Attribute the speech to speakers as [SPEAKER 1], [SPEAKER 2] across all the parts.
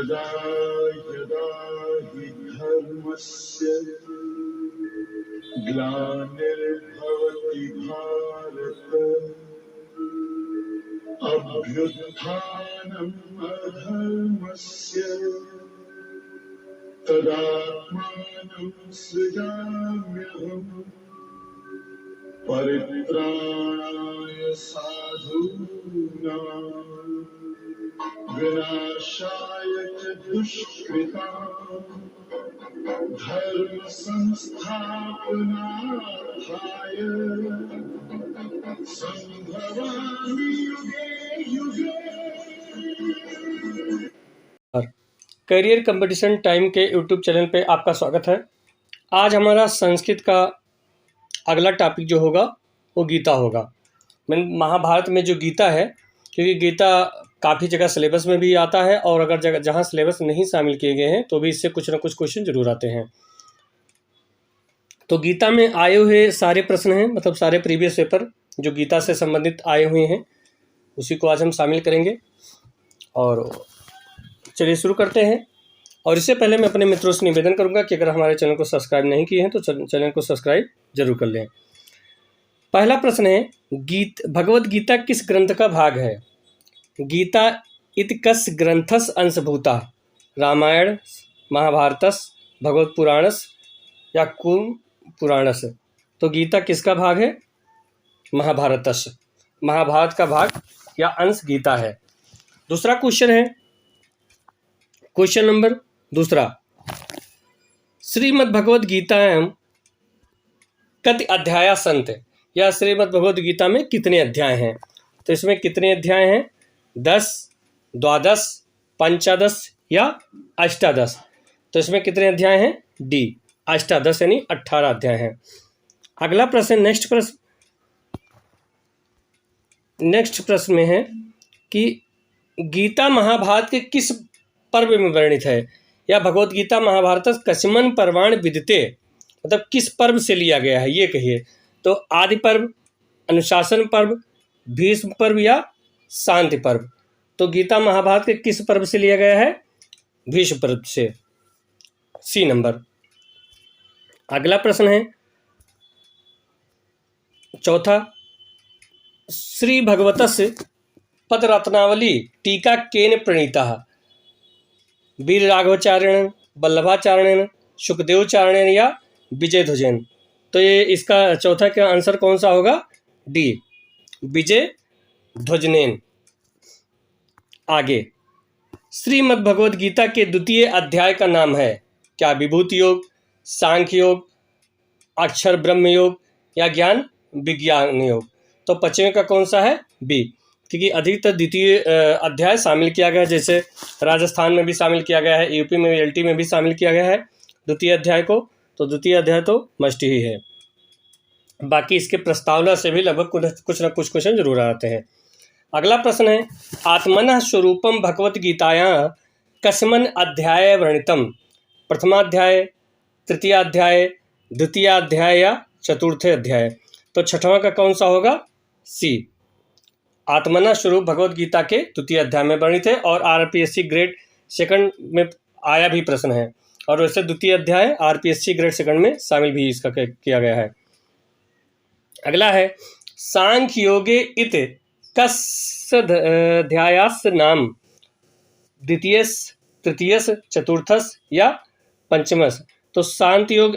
[SPEAKER 1] यदा यदा हि धर्मस्य ग्लानिर्भवति भारत अभ्युत्थानम् अधर्मस्य तदात्मानं सृजाम्यहम् परित्राणाय साधूनां विनाशाय च दुष्कृतां धर्म संस्थापनार्थाय संभवामि युगे युगे।
[SPEAKER 2] करियर कंपटीशन टाइम के यूट्यूब चैनल पे आपका स्वागत है। आज हमारा संस्कृत का अगला टॉपिक जो होगा वो गीता होगा। महाभारत में जो गीता है, क्योंकि गीता काफ़ी जगह सिलेबस में भी आता है और अगर जगह जहाँ सिलेबस नहीं शामिल किए गए हैं तो भी इससे कुछ ना कुछ क्वेश्चन जरूर आते हैं। तो गीता में आए हुए सारे प्रश्न हैं, मतलब सारे प्रीवियस पेपर जो गीता से संबंधित आए हुए हैं उसी को आज हम शामिल करेंगे। और चलिए शुरू करते हैं। और इससे पहले मैं अपने मित्रों से निवेदन करूंगा कि अगर हमारे चैनल को सब्सक्राइब नहीं किए हैं तो चैनल को सब्सक्राइब जरूर कर लें। पहला प्रश्न है, भगवद गीता किस ग्रंथ का भाग है? गीता इति कस् ग्रंथस् अंशभूता? रामायण, महाभारतस्, भगवत पुराणस या कुम पुराणस? तो गीता किसका भाग है? महाभारतस्, महाभारत का भाग या अंश गीता है। दूसरा क्वेश्चन है, क्वेश्चन नंबर दूसरा, श्रीमद् भगवद गीतायां कति अध्याय संत? या श्रीमद् भगवद गीता में कितने अध्याय हैं? तो इसमें कितने अध्याय हैं? 10, 12, 15 या अष्टादश? तो इसमें कितने अध्याय हैं? डी, अष्टादश यानी 18 अध्याय हैं। अगला प्रश्न, नेक्स्ट प्रश्न में है कि गीता महाभारत के किस पर्व में वर्णित है? या भगवद गीता महाभारत कस्मिन् पर्वाणि विद्यते, मतलब किस पर्व से लिया गया है ये कहिए। तो आदि पर्व, अनुशासन पर्व, भीष्म पर्व या शांति पर्व? तो गीता महाभारत के किस पर्व से लिया गया है? भीष्म पर्व से, सी नंबर। अगला प्रश्न है चौथा, श्री भगवतस्य पदरत्नावली टीका केन प्रणीता? वीर राघवाचार्यण, वल्लभाचार्यण, सुखदेवचार्यण या विजय ध्वजेन? तो ये इसका चौथा का आंसर कौन सा होगा? डी, विजय ध्वजनेन। आगे, श्रीमद् भगवद गीता के द्वितीय अध्याय का नाम है क्या? विभूति योग, सांख्य योग, अक्षर ब्रह्म योग या ज्ञान विज्ञान योग? तो पश्चिम का कौन सा है? बी, क्योंकि अधिकतर द्वितीय अध्याय शामिल किया गया है। जैसे राजस्थान में भी शामिल किया गया है, यूपी में भी, एलटी में भी शामिल किया गया है द्वितीय अध्याय को। तो द्वितीय अध्याय तो मस्ट ही है। बाकी इसके प्रस्तावना से भी लगभग कुछ ना कुछ क्वेश्चन जरूर आते हैं। अगला प्रश्न है, आत्मनः स्वरूपम भगवत गीतायां कस्मिन् अध्याये वर्णितम? प्रथमाध्याय, तृतीयाध्याय, द्वितीयाध्याय या चतुर्थे अध्याय? तो छठवां का कौन सा होगा? सी, आत्मना स्वरूप भगवत गीता के द्वितीय अध्याय में वर्णित है। और आरपीएससी ग्रेड सेकंड में आया भी प्रश्न है, और वैसे द्वितीय अध्याय आरपीएससी ग्रेड सेकंड में शामिल भी इसका किया गया है। अगला है, सांख्य योगे इत कस्याध्यायस् नाम? द्वितीयस, तृतीयस, चतुर्थस या पंचमस? तो शांति योग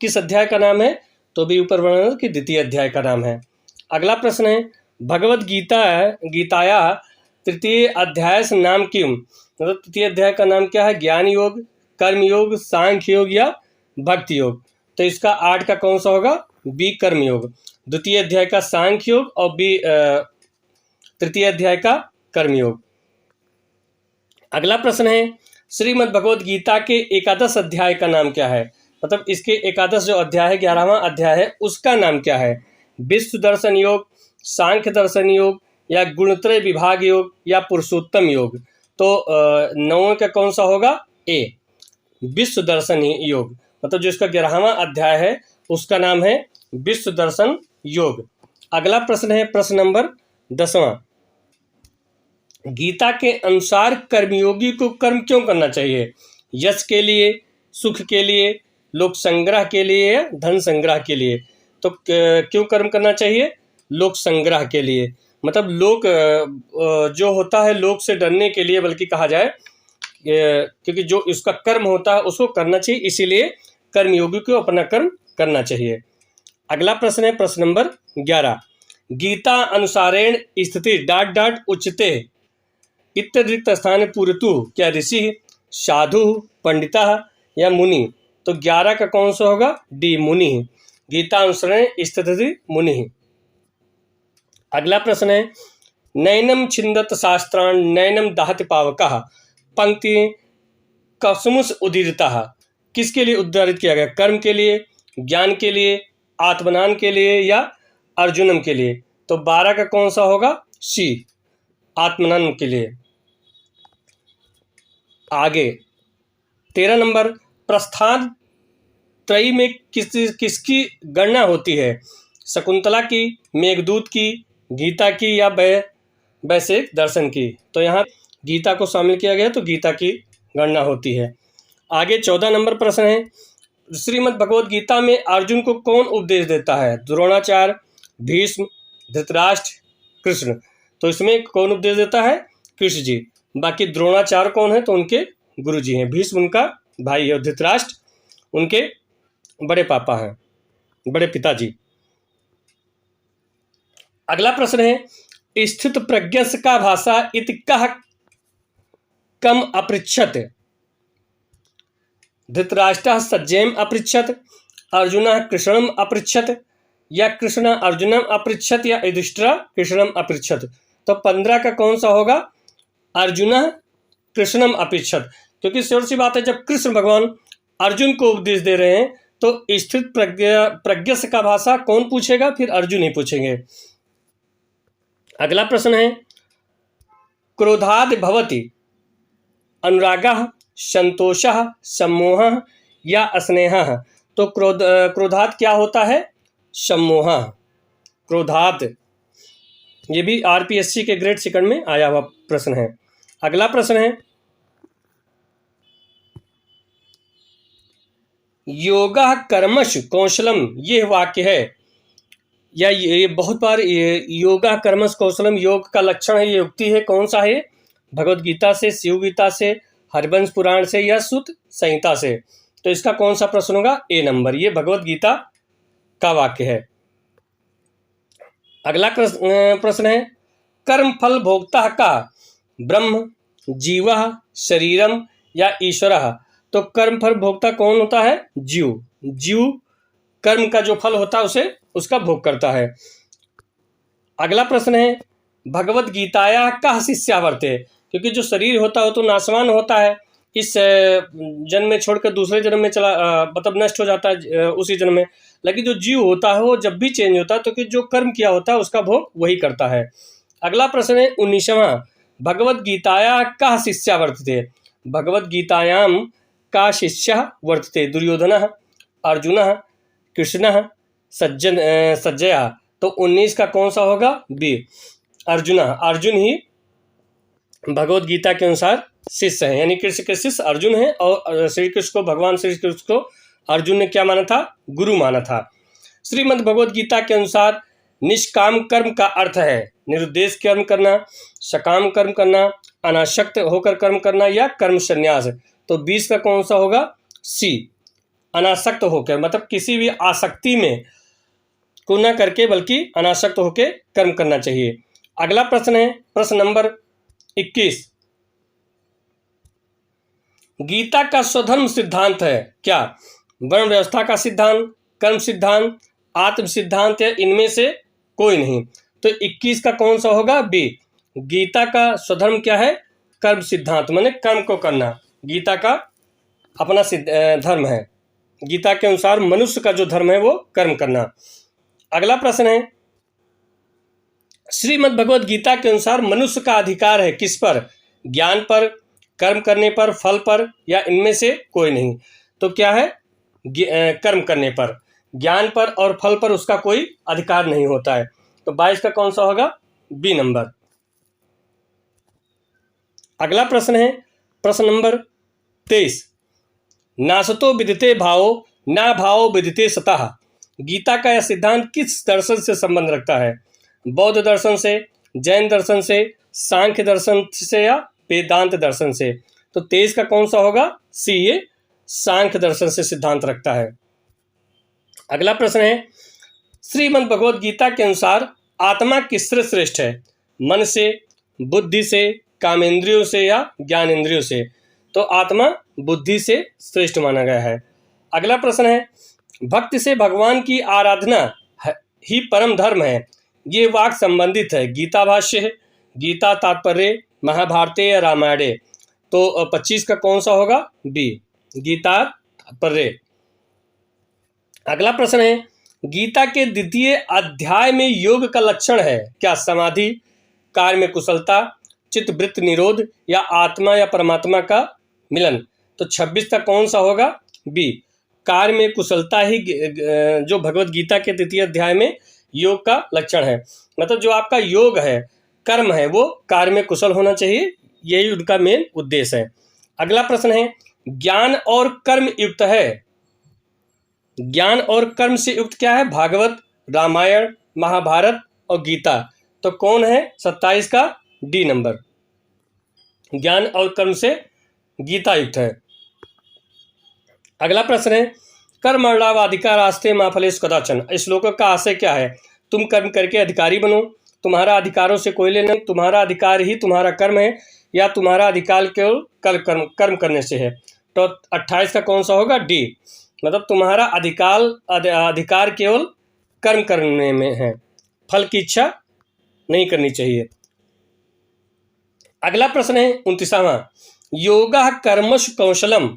[SPEAKER 2] किस अध्याय का नाम है? तो भी ऊपर वर्णन कि द्वितीय अध्याय का नाम है। अगला प्रश्न है, भगवद गीताया तृतीय अध्याय से नाम किम? मतलब तृतीय अध्याय का नाम क्या है? ज्ञान योग, कर्म योग, सांख्य योग या भक्ति योग? तो इसका 8 का कौन सा होगा? बी, कर्म योग। द्वितीय अध्याय का सांख्य योग और बी तृतीय अध्याय का कर्म योग। अगला प्रश्न है, श्रीमद् भगवद गीता के एकादश अध्याय का नाम क्या है? मतलब इसके एकादश जो अध्याय है, 11वां अध्याय है, उसका नाम क्या है? विश्व दर्शन योग, सांख्य दर्शन योग या गुणत्रय विभाग योग या पुरुषोत्तम योग? तो 9 का कौन सा होगा? ए, विश्व दर्शन योग। मतलब जो इसका 11वां अध्याय है उसका नाम है विश्व दर्शन योग। अगला प्रश्न है प्रश्न नंबर 10वां। गीता के अनुसार कर्मयोगी को कर्म क्यों करना चाहिए? यश के लिए, सुख के लिए, लोक संग्रह के लिए या धन संग्रह के लिए? तो क्यों कर्म करना चाहिए? लोक संग्रह के लिए, मतलब लोक जो होता है लोक से डरने के लिए, बल्कि कहा जाए क्योंकि जो इसका कर्म होता है उसको करना चाहिए, इसीलिए कर्मयोगी को अपना कर्म करना चाहिए। अगला प्रश्न है प्रश्न नंबर 11। गीता अनुसारेण स्थिति डाट डाट उच्यते इत्यतिरिक्त स्थान पुरतु क्या ऋषि, साधु, पंडिता या मुनि? तो 11 का कौन सा होगा? डी, मुनि। गीता अनुसारेण स्थिति मुनि। अगला प्रश्न है नैनम छिंदत शास्त्राण नैनम दाहति पावकः पंक्ति कस्मुस उदीरितः किसके लिए उद्धारित किया गया? कर्म के लिए, ज्ञान के लिए, आत्मज्ञान के लिए या अर्जुनम के लिए? तो 12 का कौन सा होगा? सी, आत्मज्ञान के लिए। आगे 13 नंबर, प्रस्थान त्रयी में किसकी गणना होती है? शकुंतला की, मेघदूत की, गीता की या वैशेषिक दर्शन की? तो यहाँ गीता को शामिल किया गया, तो गीता की गणना होती है। आगे 14 नंबर प्रश्न है श्रीमद् भगवद गीता में अर्जुन को कौन उपदेश देता है? द्रोणाचार्य, भीष्म, धृतराष्ट्र, कृष्ण? तो इसमें कौन उपदेश देता है? कृष्ण जी। बाकी द्रोणाचार्य कौन है? तो उनके गुरु जी हैं। भीष्म उनका भाई है और धृतराष्ट्र उनके बड़े पापा हैं, बड़े पिताजी। अगला प्रश्न है स्थित प्रज्ञस्य का भाषा इति कः कम अपृच्छत? धृतराष्ट्रः सज्जयम् अपृच्छत, अर्जुनः कृष्णम् अपृच्छत या कृष्ण अर्जुनम् अपृच्छत या युधिष्ठिरः कृष्णम् अपृच्छत? तो 15 का कौन सा होगा? अर्जुनः कृष्णम् अपृच्छत, क्योंकि श्योर सी बात है जब कृष्ण भगवान अर्जुन को उपदेश दे रहे हैं तो स्थित प्रज्ञस्य का भाषा कौन पूछेगा? फिर अर्जुन ही पूछेंगे। अगला प्रश्न है क्रोधाद् भवति अनुरागः, संतोषः, सम्मोहः या अस्नेहः? तो क्रोधात् क्या होता है? सम्मोहः। क्रोधात्, ये भी आरपीएससी के ग्रेड सेकंड में आया हुआ प्रश्न है। अगला प्रश्न है योगः कर्मसु कौशलम, ये वाक्य है या ये बहुत बार योगा कर्मस कौशलम योग का लक्षण है, ये युक्ति है, कौन सा है? भगवद गीता से, शिव गीता से, हरिवंश पुराण से या सुत संहिता से? तो इसका कौन सा प्रश्न होगा? ए नंबर, ये भगवद गीता का वाक्य है। अगला प्रश्न है कर्म फल भोक्ता का ब्रह्म, जीवः, शरीरम या ईश्वरः? तो कर्म फल भोक्ता कौन होता है? जीव। जीव कर्म का जो फल होता है उसे उसका भोग करता है। अगला प्रश्न है भगवद गीताया कः शिष्या वर्ते? क्योंकि जो शरीर होता है वो तो नाशवान होता है, इस जन्म में छोड़कर दूसरे जन्म में चला मतलब नष्ट हो जाता है उसी जन्म में। लेकिन जो जीव होता है वो जब भी चेंज होता है तो कि जो कर्म किया होता है उसका भोग वही करता है। अगला प्रश्न है 19वां भगवद गीताया कः शिष्या वर्तते? भगवद गीतायाम का शिष्य वर्तते दुर्योधनः, अर्जुनः, कृष्णः, सज्जया? तो 19 का कौन सा होगा? बी, अर्जुन। अर्जुन ही भगवद गीता के अनुसार शिष्य है, यानी कृष्ण के शिष्य अर्जुन है और श्री कृष्ण को भगवान श्री कृष्ण को अर्जुन ने क्या माना था? गुरु माना था। श्रीमद् भगवद गीता के अनुसार निष्काम कर्म का अर्थ है निरुद्देश कर्म करना, सकाम कर्म करना, अनासक्त होकर कर्म करना या कर्म संन्यास? तो 20 का कौन सा होगा? सी, अनासक्त होकर, मतलब किसी भी आसक्ति में को न करके बल्कि अनासक्त होकर कर्म करना चाहिए। अगला प्रश्न है प्रश्न नंबर 21 गीता का स्वधर्म सिद्धांत है क्या? वर्ण व्यवस्था का सिद्धांत, कर्म सिद्धांत, आत्म सिद्धांत या इनमें से कोई नहीं? तो 21 का कौन सा होगा? बी, गीता का स्वधर्म क्या है? कर्म सिद्धांत, माने कर्म को करना। गीता का अपना धर्म है, गीता के अनुसार मनुष्य का जो धर्म है वो कर्म करना। अगला प्रश्न है श्रीमद् भगवद गीता के अनुसार मनुष्य का अधिकार है किस पर? ज्ञान पर, कर्म करने पर, फल पर या इनमें से कोई नहीं? तो क्या है? कर्म करने पर, ज्ञान पर और फल पर उसका कोई अधिकार नहीं होता है। तो 22 का कौन सा होगा? B number. अगला प्रश्न है प्रश्न नंबर 23। नासतो विदिते भावो ना भावो विदिते सतः। गीता का यह सिद्धांत किस दर्शन से संबंध रखता है? बौद्ध दर्शन से, जैन दर्शन से, सांख्य दर्शन से या वेदांत दर्शन से? तो 23 का कौन सा होगा? सी, ये सांख्य दर्शन से सिद्धांत रखता है। अगला प्रश्न है श्रीमद् भगवद गीता के अनुसार आत्मा किससे श्रेष्ठ है? मन से, बुद्धि से, कामेंद्रियों से या ज्ञानेंद्रियों से? तो आत्मा बुद्धि से श्रेष्ठ माना गया है। अगला प्रश्न है भक्ति से भगवान की आराधना ही परम धर्म है, ये वाक संबंधित है गीता भाष्य है, गीता तात्पर्य, महाभारते या रामायणे? तो 25 का कौन सा होगा? बी, गीता तात्पर्य। अगला प्रश्न है गीता के द्वितीय अध्याय में योग का लक्षण है क्या? समाधि, कार्य में कुशलता, चित्तवृत्ति निरोध या आत्मा या परमात्मा का मिलन? तो 26 का कौन सा होगा? बी, कार्य में कुशलता ही जो भगवत गीता के द्वितीय अध्याय में योग का लक्षण है। मतलब जो आपका योग है, कर्म है, वो कार्य में कुशल होना चाहिए, यही उनका मेन उद्देश्य है। अगला प्रश्न है ज्ञान और कर्म युक्त है, ज्ञान और कर्म से युक्त क्या है? भागवत, रामायण, महाभारत और गीता। तो कौन है? 27 का डी नंबर, ज्ञान और कर्म से गीता युक्त है। अगला प्रश्न है कर्मण्येवाधिकार रास्ते मा फलेषु कदाचन। इस श्लोक का आशय क्या है? तुम कर्म करके अधिकारी बनो, तुम्हारा अधिकारों से कोई लेना नहीं, तुम्हारा अधिकार ही तुम्हारा कर्म है या तुम्हारा अधिकार केवल कर्म करने से है? तो 28 का कौन सा होगा? डी, मतलब तुम्हारा अधिकार केवल कर्म करने में है, फल की इच्छा नहीं करनी चाहिए। अगला प्रश्न है 29वां योगा कर्मसु कौशलम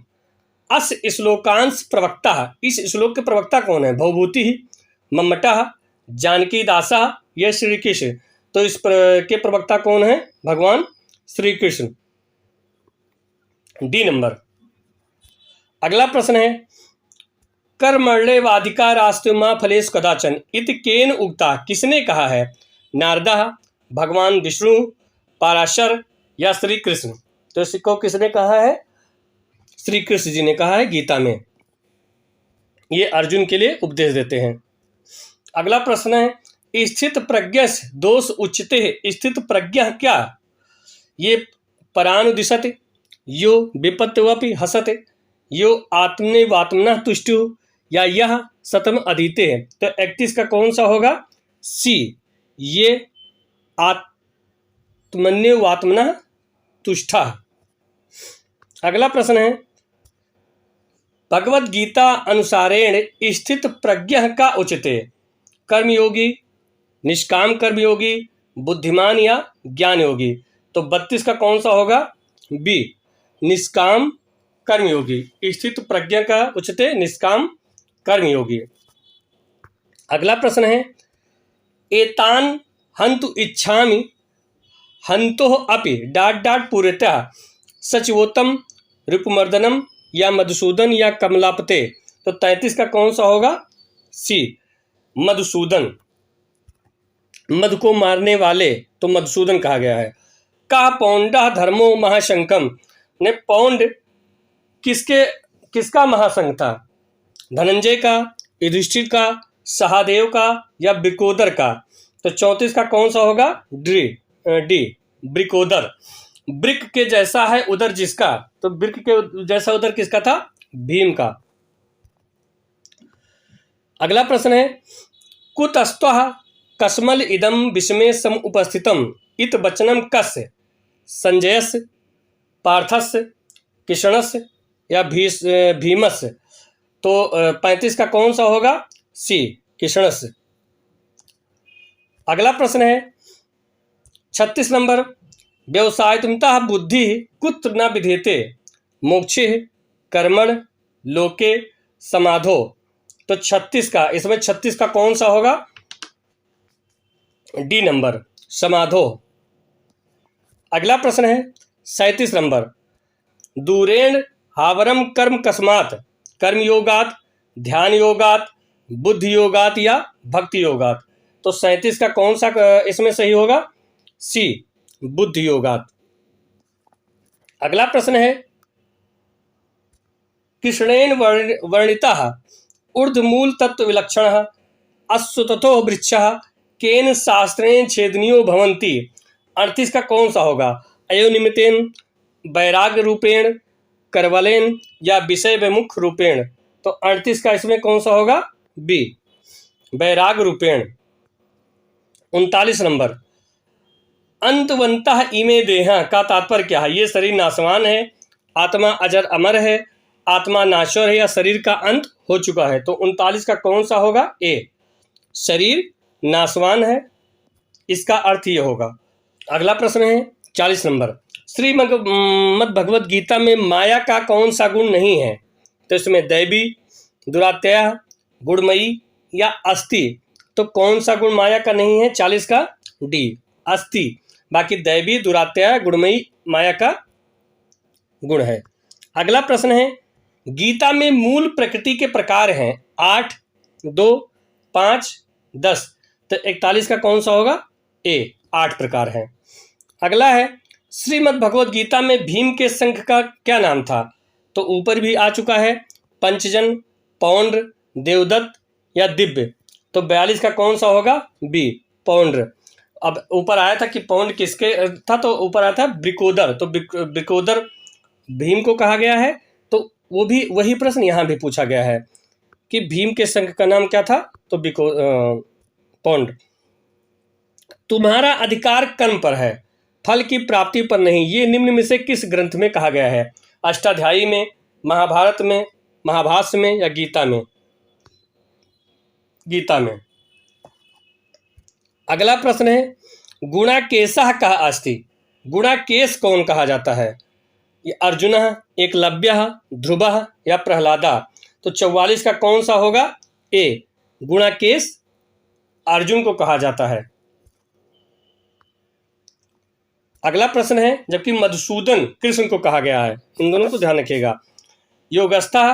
[SPEAKER 2] अस श्लोकांश प्रवक्ता। इस श्लोक के प्रवक्ता कौन है? भवभूति, मम्मटा, जानकी दासा या श्री कृष्ण? तो इस के प्रवक्ता कौन है? भगवान श्री कृष्ण, डी नंबर। अगला प्रश्न है कर्मण्येवाधिकारास्ते मा फलेषु कदाचन इति केन उक्ता। किसने कहा है? नारदा, भगवान विष्णु, पराशर या श्री कृष्ण? तो इसको किसने कहा है? श्री कृष्ण जी ने कहा है गीता में। ये अर्जुन के लिए उपदेश देते हैं। अगला प्रश्न है स्थित प्रज्ञ दोष उच्यते। स्थित प्रज्ञा क्या? ये परानुदिशते, यो विपत्तिवपि हसते, यो आत्मनेवात्मनः तुष्टु या यह सतम अधीते है? तो 31 का कौन सा होगा? सी, ये आत्मन्यवात्मनः तुष्टा। अगला प्रश्न है भगवद गीता अनुसारेण स्थित प्रज्ञ का उचिते कर्मयोगी, निष्काम कर्मयोगी, बुद्धिमान या ज्ञान योगी? तो 32 का कौन सा होगा? बी, निष्काम कर्मयोगी। स्थित प्रज्ञ का उचिते निष्काम कर्मयोगी। अगला प्रश्न है एतान हन्तु इच्छामि हंतो अपि पूर्णतः सचिवोत्तम, रिपुमर्दनम या मधुसूदन या कमलापते? तो 33 का कौन सा होगा? सी, मधुसूदन। मधु को मारने वाले तो मधुसूदन कहा गया है। का पौंडा धर्मो महाशंकम ने पौंड किसका महासंघ था? धनंजय का, युधिष्ठिर का, सहादेव का या ब्रिकोदर का? तो 34 का कौन सा होगा? डी, ब्रिकोदर। ब्रिक के जैसा है उदर जिसका, तो ब्रिक के जैसा उदर किसका था? भीम का। अगला प्रश्न है कुतस्तः कस्मल इदम विस्मे सम उपस्थितम इत वचनम कस्य? संजयस्य, पार्थस्य, कृष्णस्य या भीमस्य? तो 35 का कौन सा होगा? सी, कृष्णस्य। अगला प्रश्न है 36 नंबर व्यवसायत्मतः बुद्धि कुत्र न विधेयते मोक्षे कर्मण लोके समाधो? तो 36 का, इसमें 36 का कौन सा होगा? डी नंबर, समाधो। अगला प्रश्न है 37 नंबर दूरेण हावरम कर्म कस्मात् कर्म योगात, ध्यान योगात, बुद्धि योगात या भक्ति योगात? तो 37 का कौन सा इसमें सही होगा? सी, बुद्धि योगात। अगला प्रश्न है, कृष्णेन वर्णितः ऊर्ध्वमूल तत्व विलक्षण अश्वत्थो वृक्षः केन शास्त्रेण छेदनीयो भवन्ति। 38 का कौन सा होगा? अयोनिमितेन, वैराग्य रूपेण, करवलेन या विषय विमुख रूपेण। तो 38 का इसमें कौन सा होगा? बी, वैराग्य रूपेण। 39 नंबर, अंतवंतः इमे देह का तात्पर्य क्या है? ये शरीर नाशवान है, आत्मा अजर अमर है, आत्मा नाश्वर है या शरीर का अंत हो चुका है। तो 39 का कौन सा होगा? ए, शरीर नाशवान है, इसका अर्थ ये होगा। अगला प्रश्न है 40 नंबर, श्रीमद् भगवद गीता में माया का कौन सा गुण नहीं है? तो इसमें दैवी, दुरात्या, गुणमयी या अस्थि। तो कौन सा गुण माया का नहीं है? 40 का डी, अस्थि। बाकी दैवी, दुरात्या, गुणमयी माया का गुण है। अगला प्रश्न है, गीता में मूल प्रकृति के प्रकार हैं 8, 2, 5, 10। तो 41 का कौन सा होगा? ए, 8 प्रकार हैं। अगला है, श्रीमद् भगवद गीता में भीम के शंख का क्या नाम था? तो ऊपर भी आ चुका है, पंचजन, पौंड्र, देवदत्त या दिव्य। तो 42 का कौन सा होगा? बी, पौंड्र। अब ऊपर आया था कि पौंड किसके था, तो ऊपर आया था ब्रिकोदर। तो ब्रिकोदर भीम को कहा गया है। तो वो भी वही प्रश्न यहाँ भी पूछा गया है कि भीम के शंख का नाम क्या था? तो पौंड। तुम्हारा अधिकार कर्म पर है, फल की प्राप्ति पर नहीं, ये निम्न में से किस ग्रंथ में कहा गया है? अष्टाध्यायी में, महाभारत में, महाभाष्य में या गीता में? गीता में। अगला प्रश्न है, गुणाकेशः कः अस्ति। गुणाकेश कौन कहा जाता है? ये अर्जुन, एकलव्य, ध्रुव या प्रहलादा। तो 44 का कौन सा होगा? ए, गुणाकेश अर्जुन को कहा जाता है। अगला प्रश्न है, जबकि मधुसूदन कृष्ण को कहा गया है। इन दोनों को ध्यान रखिएगा। योगस्थः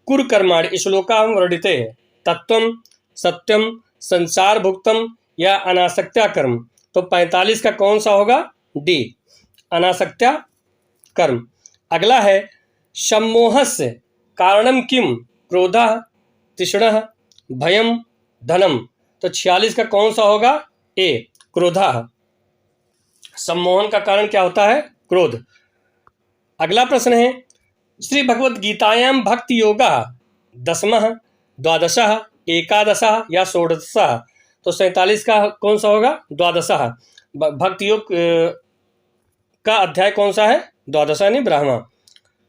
[SPEAKER 2] कुरकर्माणि श्लोकाम वर्णिते तत्वम, सत्यम, संसार भुक्तम या अनासक्त्या कर्म। तो 45 का कौन सा होगा? डी, अनासक्त्या कर्म। अगला है, सम्मोहस्य कारणम किम, क्रोधः, तृष्णः, भयम, धनम। तो 46 का कौन सा होगा? ए, क्रोधः। सम्मोहन का कारण क्या होता है? क्रोध। अगला प्रश्न है, श्री भगवद गीतायाम भक्ति योगः 10, 12, 11 या 16। तो 47 का कौन सा होगा? 12। भक्ति योग का अध्याय कौन सा है? 12 यानी ब्राह्मा।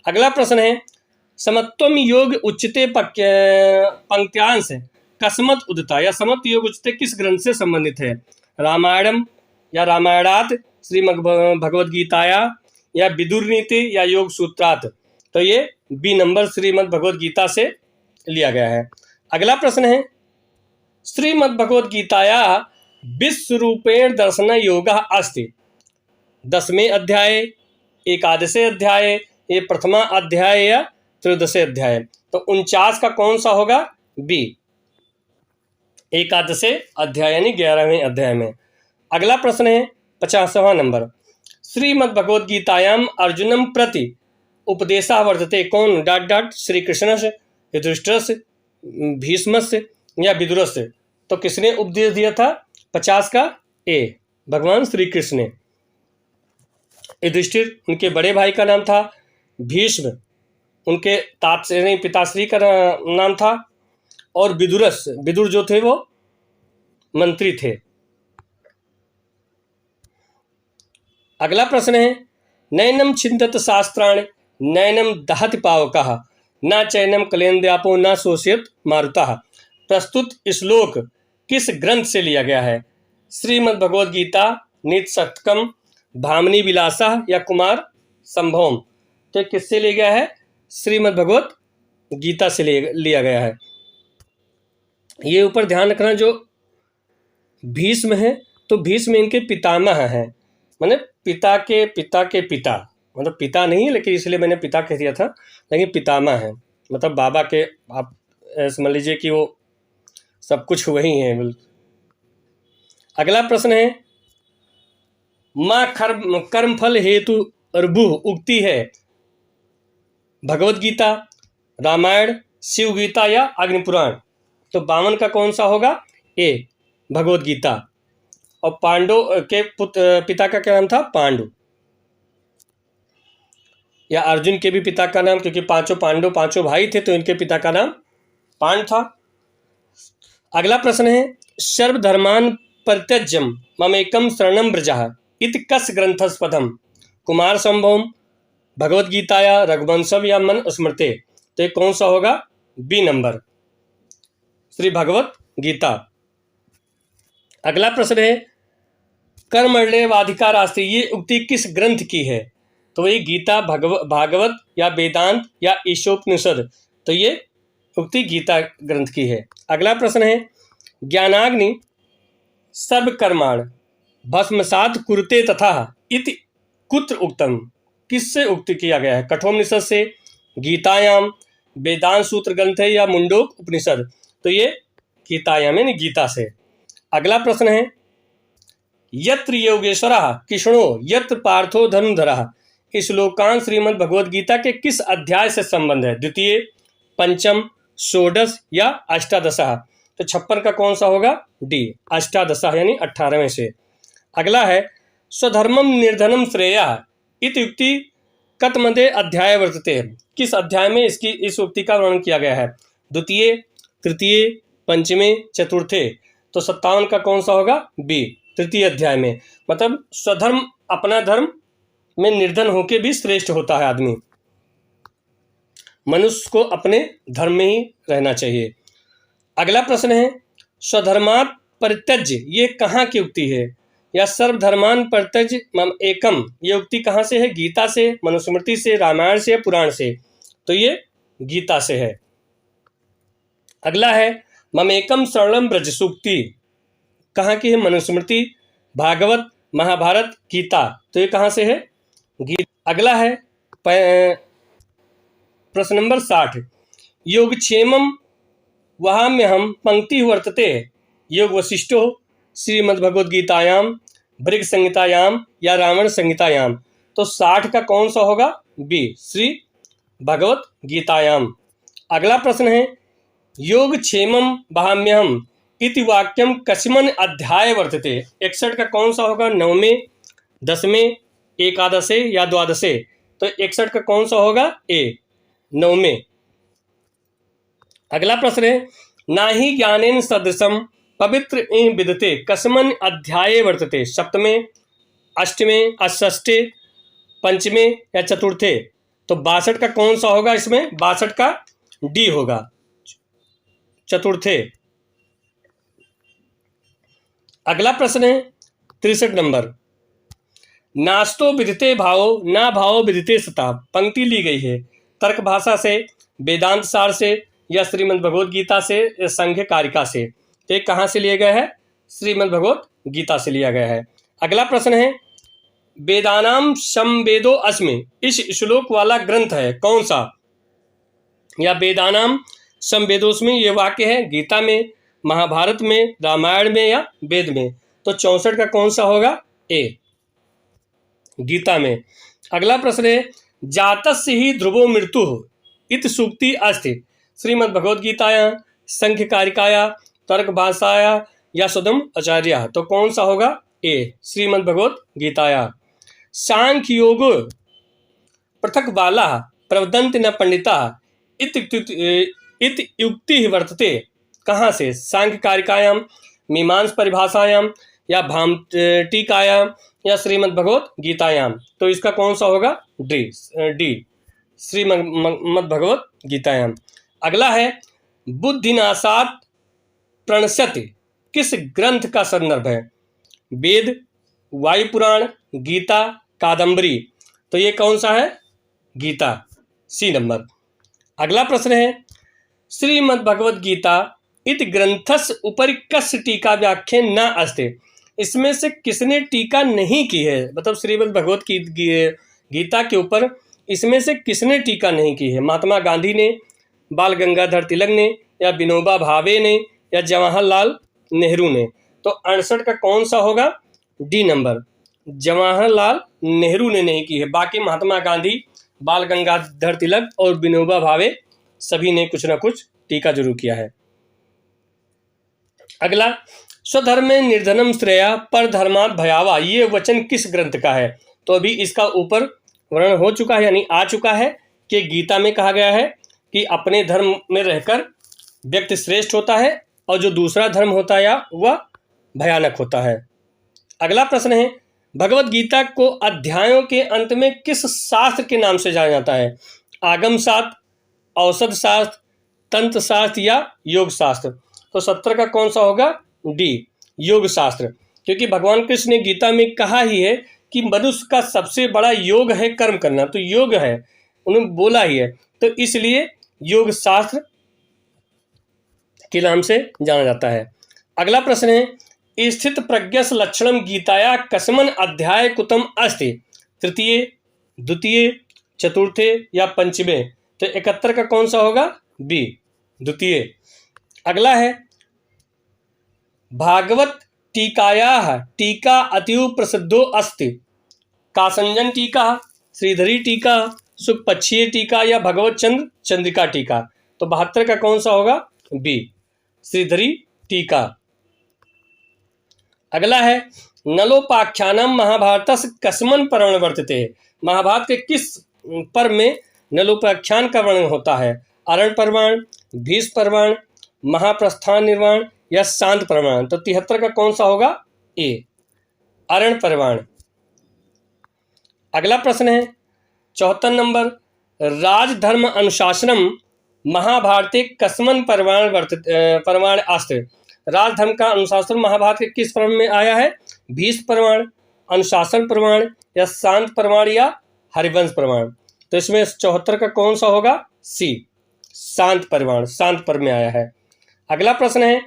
[SPEAKER 2] अगला प्रश्न है, समत्वम योग उच्चते पंक्त्यांश कस्मत उदिता या समत्व योग उच्चते किस ग्रंथ से संबंधित है? रामायणम या रामायणात, श्रीमद् भगवद गीताया या विदुर नीति या योग सूत्रात। तो ये बी नंबर श्रीमद् भगवद गीता से लिया गया है। अगला प्रश्न है, श्रीमद् भगवद गीताया विश्वरूपेण दर्शन योग अस्ति। 10वें अध्याय, 11वें अध्याय, ये प्रथमा अध्याय या 13वें अध्याय। तो 49 का कौन सा होगा? बी, 11वें अध्याय यानी 11वें अध्याय में। अगला प्रश्न है 50वां नंबर, श्रीमद् भगवद गीतायाम अर्जुनम प्रति उपदेशा वर्तते कौन? ... श्री कृष्ण से, युधिष्ठिर से, भीष्म से या विदुर से। तो किसने उपदेश दिया था? 50 का ए, भगवान श्री कृष्ण ने। युधिष्ठिर उनके बड़े भाई का नाम था, भीष्म उनके तातश्रेणी पिताश्री का नाम था, और विदुर जो थे वो मंत्री थे। अगला प्रश्न है, नैनम छिंदत शास्त्राणि नैनम दहति पावकः न चैनम कलेन्द्यापो न शोषयत मारुतः। प्रस्तुत श्लोक किस ग्रंथ से लिया गया है? श्रीमद् भगवद गीता, नीति शतकम, भामिनी विलासा या कुमार संभवम। तो किससे लिया गया है? श्रीमद् भगवद गीता से लिया गया है। ये ऊपर ध्यान रखना, जो भीष्म है तो भीष्म इनके पितामह हैं, मतलब पिता के पिता के पिता, मतलब पिता नहीं लेकिन इसलिए मैंने पिता कह दिया था, लेकिन पितामह हैं, मतलब बाबा के। आप समझ लीजिए कि वो सब कुछ वही हैं। अगला प्रश्न है, माँ कर्मफल हेतु और बुह उक्ति है? भगवत गीता, रामायण, शिव गीता या अग्निपुराण? तो 52 का कौन सा होगा? ए, भगवत गीता। और पांडव के पिता का क्या नाम था? पांडु। या अर्जुन के भी पिता का नाम, क्योंकि पांचों पांडव पांचों भाई थे, तो इनके पिता का नाम पांडु था। अगला प्रश्न है, सर्वधर्मान परित्यज्यम ममेकम शरणम व्रजः इति कस्य ग्रंथस्पदम? कुमार संभवम, भगवत गीता या रघुवंशम या मनुस्मृति? तो ये कौन सा होगा? B number, Shri Bhagavad Gita. अगला प्रश्न है, कर्मण्येवाधिकारास्ते ये उक्ति किस ग्रंथ की है? तो ये गीता, भागवत या वेदांत या ईशोपनिषद? तो ये उक्ति गीता ग्रंथ की है। अगला प्रश्न है, ज्ञानाग्नि सर्वकर्माण भस्मसात कुरुते तथा इति कुत्र उक्तम? किससे उक्ति किया गया है? कठोपनिषद से, गीतायाम, वेदांत सूत्र ग्रंथ है या मुंडोक उपनिषद? तो ये गीतायाम यानी गीता से। अगला प्रश्न है, यत्र योगेश्वरः कृष्णो यत्र पार्थो धनुर्धरः इस श्लोकांश श्रीमद् भगवद गीता के किस अध्याय से संबंध है? द्वितीय, पंचम, षोडश या अष्टादशः? तो 56 का कौन सा होगा? डी, अष्टादशः यानी 18वें से। अगला है, स्वधर्मम निर्धनम श्रेयः इति उक्ति कतमदे अध्याय वर्तते? किस अध्याय में इस उक्ति का वर्णन किया गया है? द्वितीय, तृतीय, पंचमे, चतुर्थे? तो 57 का कौन सा होगा? बी, तृतीय अध्याय में। मतलब स्वधर्म, अपना धर्म में निर्धन होके भी श्रेष्ठ होता है आदमी। मनुष्य को अपने धर्म में ही रहना चाहिए। अगला प्रश्न है, स्वधर्मात् परित्यज्य ये कहाँ की उक्ति है? या सर्वधर्मान परित्यज्य मम एकम ये उक्ति कहाँ से है? गीता से, मनुस्मृति से, रामायण से, पुराण से? तो ये गीता से है। अगला है, मम एकम शरणम व्रज सूक्ति कहाँ की है? मनुस्मृति, भागवत, महाभारत, गीता? तो ये कहाँ से है? गीता। अगला है प्रश्न नंबर 60, योगक्षेमम वहाम्यहम पंक्ति वर्तते योग वशिष्ठो श्रीमद्भगवद्गीतायाम, भृग संहितायाम या रावण संहितायाम? तो 60 का कौन सा होगा? बी, श्री भगवत गीतायाम। अगला प्रश्न है, योगक्षेमम वहाम्यहम इति वाक्यम कस्मिन् अध्याय वर्तते? 61 का कौन सा होगा? 9वें, 10वें, एकादशे या द्वादशे? तो 61 का कौन सा होगा? ए, 9वें। अगला प्रश्न है, नाहि ज्ञानेन सदृशम पवित्र विदते कस्मिन् अध्याये वर्तते? 7वें, 8वें, षष्ठे, पंचमे या चतुर्थे? तो 62 का कौन सा होगा? इसमें 62 का डी होगा, चतुर्थे। अगला प्रश्न है 63 नंबर, नास्तो विदिते भावो ना भावो विदिते सता? पंक्ति ली गई है तर्क भाषा से, वेदांत सार से या श्रीमद् भगवद गीता से या संघ कारिका से? तो ये कहाँ से लिया गया है? श्रीमद् भगवद गीता से लिया गया है। अगला प्रश्न है, वेदानाम संवेदो अस्मि इस श्लोक वाला ग्रंथ है कौन सा? या वेदानाम संवेदोस्मि ये वाक्य है गीता में, महाभारत में, रामायण में या वेद में? तो 64 का कौन सा होगा? ए, गीता में। अगला प्रश्न है, जातस्य ही ध्रुवो मृत्यु इति सूक्ति अस्ति श्रीमद् भगवद गीताया, संख्य कारिकाया, तर्क भाषाया या सुदम आचार्य? तो कौन सा होगा? ए, श्रीमद् भगवद गीताया। सांख्य योग पृथक बाला प्रवदन्ति न पंडिता इति युक्ति वर्तते कहाँ से? सांख्य कारिकायाम, मीमांस परिभाषायाम या भामटीकायाम या श्रीमद् भगवद गीतायाम? तो इसका कौन सा होगा? डी, श्रीमद् भगवद गीतायाम। अगला है, बुद्धिनाशात् प्रणश्यति किस ग्रंथ का संदर्भ है? वेद, वायुपुराण, गीता, कादम्बरी? तो ये कौन सा है? Gita, C number. अगला प्रश्न है, श्रीमद् भगवद गीता इति ग्रंथस्य उपरि कस्य टीका व्याख्या न अस्ति? इसमें से किसने टीका नहीं की है? मतलब श्रीमद् भगवद गीता के ऊपर इसमें से किसने टीका नहीं की है? महात्मा गांधी ने, बाल गंगाधर तिलक ने या विनोबा भावे ने या जवाहरलाल नेहरू ने? तो 68 का कौन सा होगा? डी नंबर, जवाहरलाल नेहरू ने नहीं की है। बाकी महात्मा गांधी, बाल गंगाधर तिलक और विनोबा भावे सभी ने कुछ ना कुछ टीका जरूर किया है। अगला, स्वधर्म में निर्धनम श्रेया पर धर्मात् भयावा, ये वचन किस ग्रंथ का है? तो अभी इसका ऊपर वर्णन हो चुका है, यानी आ चुका है कि गीता में कहा गया है कि अपने धर्म में रहकर व्यक्ति श्रेष्ठ होता है और जो दूसरा धर्म होता है वह भयानक होता है। अगला प्रश्न है, भगवत गीता को अध्यायों के अंत में किस शास्त्र के नाम से जाना जाता है? आगम शास्त्र, औषध शास्त्र, तंत्र शास्त्र या योग शास्त्र? तो 70 का कौन सा होगा? डी, योग शास्त्र। क्योंकि भगवान कृष्ण ने गीता में कहा ही है कि मनुष्य का सबसे बड़ा योग है कर्म करना, तो योग है, उन्होंने बोला ही है, तो इसलिए योग शास्त्र के नाम से जाना जाता है। अगला प्रश्न है, स्थित प्रज्ञस लक्षणम गीताया कस्मन अध्याय कुतम अस्ति? तृतीय, द्वितीय, चतुर्थे या पंचमे? तो 71 का कौन सा होगा? बी, द्वितीय। अगला है, भागवत टीकायाः टीका अतीव प्रसिद्धो अस्ति? कासंजन टीका, श्रीधरी टीका, सुखपक्षीय टीका या भगवत चंद्रिका टीका? तो 72 का कौन सा होगा? बी, श्रीधरी टीका। अगला है, नलोपाख्यानम महाभारतस्य कस्मन पर्वण वर्तते? महाभारत के किस पर्व में नलोपाख्यान का वर्णन होता है? अरण पर्वण, भीष्म पर्वण, महाप्रस्थान निर्वाण या शांत पर्वण? तो 73 का कौन सा होगा? ए, अरण पर्वण। अगला प्रश्न है 74 नंबर, राजधर्म अनुशासनम महाभारते कस्मन पर्वाण अस्ति? राजधर्म का अनुशासन महाभारत के किस पर्व में आया है? भीष्म पर्वण, अनुशासन पर्वण या शांत पर्वण या हरिवंश पर्वण? तो इसमें 74 का कौन सा होगा? सी, शांत पर्वण, शांत पर्व में आया है। अगला प्रश्न है,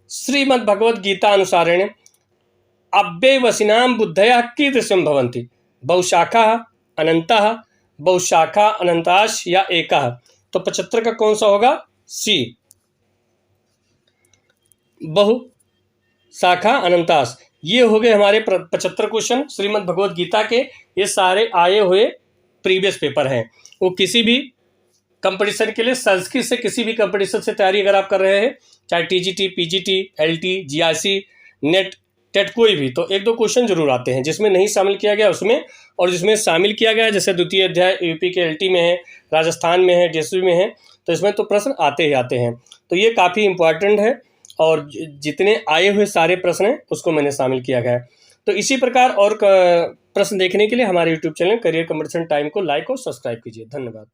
[SPEAKER 2] श्रीमद् भगवद गीता अनुसारेण अव्ययवसिनां बुद्धयः कीदृशं भवन्ति? बहुशाखा, अनंतः, बहुशाखा अनंताश या एकः? तो 75 का कौन सा होगा? सी, बहुशाखा अनंताश। ये हो गए हमारे 75 क्वेश्चन श्रीमद् भगवद गीता के। ये सारे आए हुए प्रीवियस पेपर हैं। वो किसी भी कंपटीशन के लिए, संस्कृत से किसी भी कंपटीशन से तैयारी अगर आप कर रहे हैं, चाहे TGT, PGT, LT, GRC, NET, TET, कोई भी, तो 1-2 क्वेश्चन जरूर आते हैं। जिसमें नहीं शामिल किया गया उसमें, और जिसमें शामिल किया गया है, जैसे द्वितीय अध्याय यूपी के एलटी में है, राजस्थान में है, डीएसपी में है, तो इसमें तो प्रश्न आते ही आते हैं। तो ये काफ़ी इंपॉर्टेंट है और जितने आए हुए सारे प्रश्न हैं उसको मैंने शामिल किया गया है। तो इसी प्रकार और प्रश्न देखने के लिए हमारे YouTube channel career competition time को लाइक और सब्सक्राइब कीजिए। धन्यवाद।